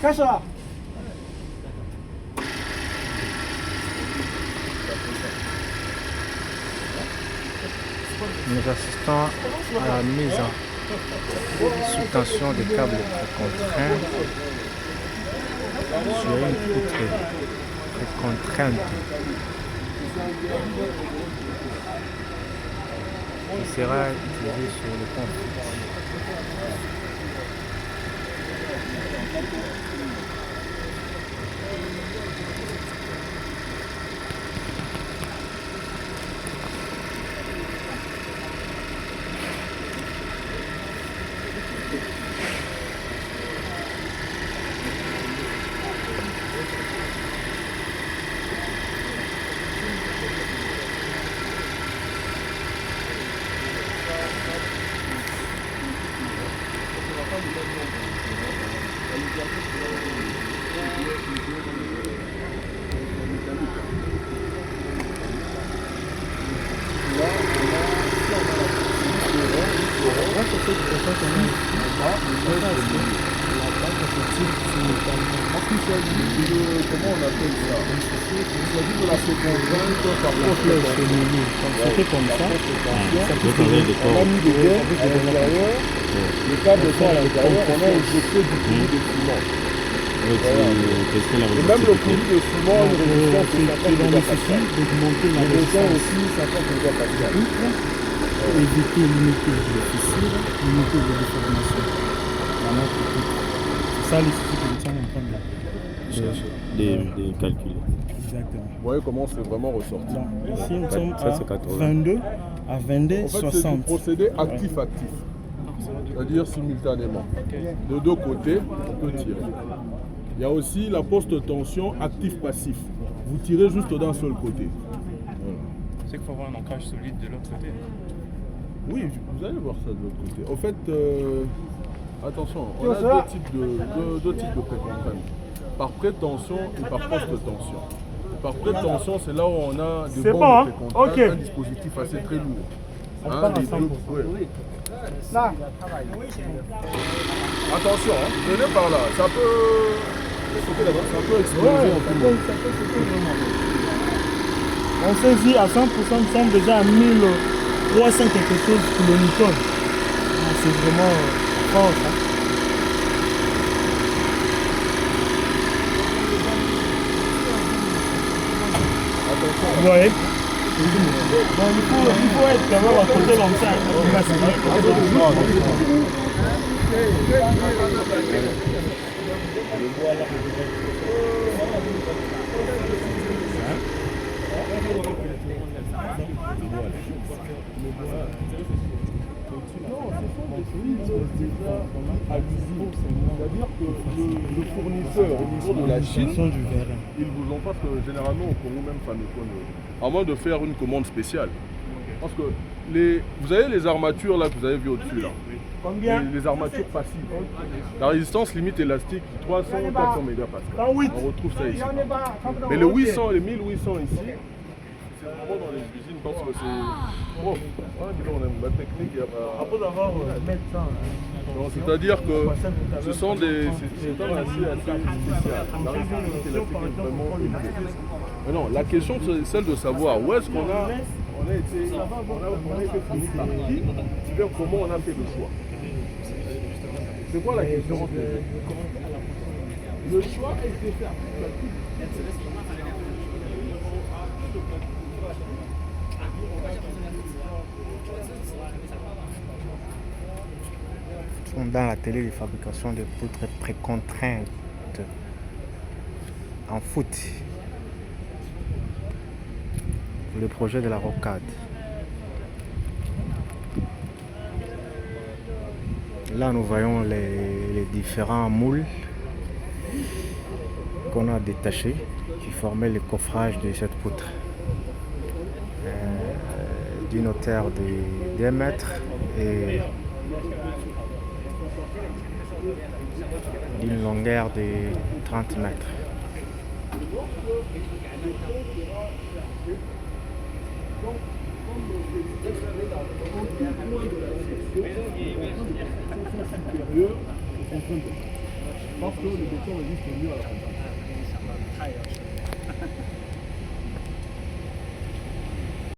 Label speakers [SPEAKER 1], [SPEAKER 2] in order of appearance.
[SPEAKER 1] Nous assistons à la mise sous tension des câbles contraints sur une poutre contrainte qui sera utilisée sur le pont.
[SPEAKER 2] Comment on appelle ça? Il s'agit de la séquence par poste de tension. C'était comme ça. On a mis des verres à l'intérieur. Les câbles sont à l'intérieur. On a injecté du coulis de ciment. Et même le coulis de ciment, une résistance de 50 mégapascales. Le besoin aussi 50 mégapascales.
[SPEAKER 3] Pour éviter limiter les fissures, limiter les déformations. C'est ça les soucis que nous sommes en train de
[SPEAKER 4] calculs.
[SPEAKER 3] Exactement.
[SPEAKER 2] Vous voyez comment c'est vraiment ressorti.
[SPEAKER 3] Ici, nous sommes
[SPEAKER 4] Ça, c'est
[SPEAKER 3] à
[SPEAKER 4] 80.
[SPEAKER 3] 22, à 22,
[SPEAKER 2] En fait, c'est
[SPEAKER 3] 60.
[SPEAKER 2] du procédé actif-actif. C'est-à-dire simultanément. De deux côtés, on peut tirer. Il y a aussi la poste-tension actif-passif. Vous tirez juste d'un seul côté. Voilà.
[SPEAKER 5] C'est qu'il faut avoir un ancrage solide de l'autre côté.
[SPEAKER 2] Oui, vous allez voir ça de l'autre côté. En fait, attention, on a deux types de précontraintes. Par prétention et par post-tension. Par prétention, c'est là où on a des bonnes précontraintes, un dispositif assez très lourd. Les deux, ouais.
[SPEAKER 6] Là.
[SPEAKER 2] Attention, venez par là, ça peut exploser en tout moment.
[SPEAKER 3] On saisit à 100%, nous sommes déjà à 1300 quelque chose kilonewtons. C'est vraiment fort ça. Vous voyez? Donc il faut être quand même à côté comme ça.
[SPEAKER 2] C'est-à-dire que le fournisseur au niveau de la Chine, ils vous ont pas, parce que généralement au Congo même Famicom, à moins de faire une commande spéciale. Parce que vous avez les armatures là que vous avez vu au-dessus là.
[SPEAKER 3] Combien?
[SPEAKER 2] Les armatures passives. La résistance limite élastique 300-400 mégapascales. On retrouve ça ici. Mais les 800 et les 1800 ici, c'est vraiment dans les usines parce que c'est... Bon, on aime la technique.
[SPEAKER 3] Après avoir médecin.
[SPEAKER 2] C'est-à-dire que ce sont des systèmes assez spéciaux. La résistance élastique est vraiment élevée. Mais non, la question c'est celle de savoir où est-ce qu'on a été fourni par qui, c'est-à-dire comment on a fait le choix. C'est quoi la question? Le choix a été fait.
[SPEAKER 1] Dans l'atelier de fabrication de poutres précontraintes en foot. Le projet de la rocade. Là, nous voyons les différents moules qu'on a détachés qui formaient le coffrage de cette poutre. D'une hauteur de 2 mètres et d'une longueur de 30 mètres.
[SPEAKER 2] Parce que le béton résiste mieux à la contamination.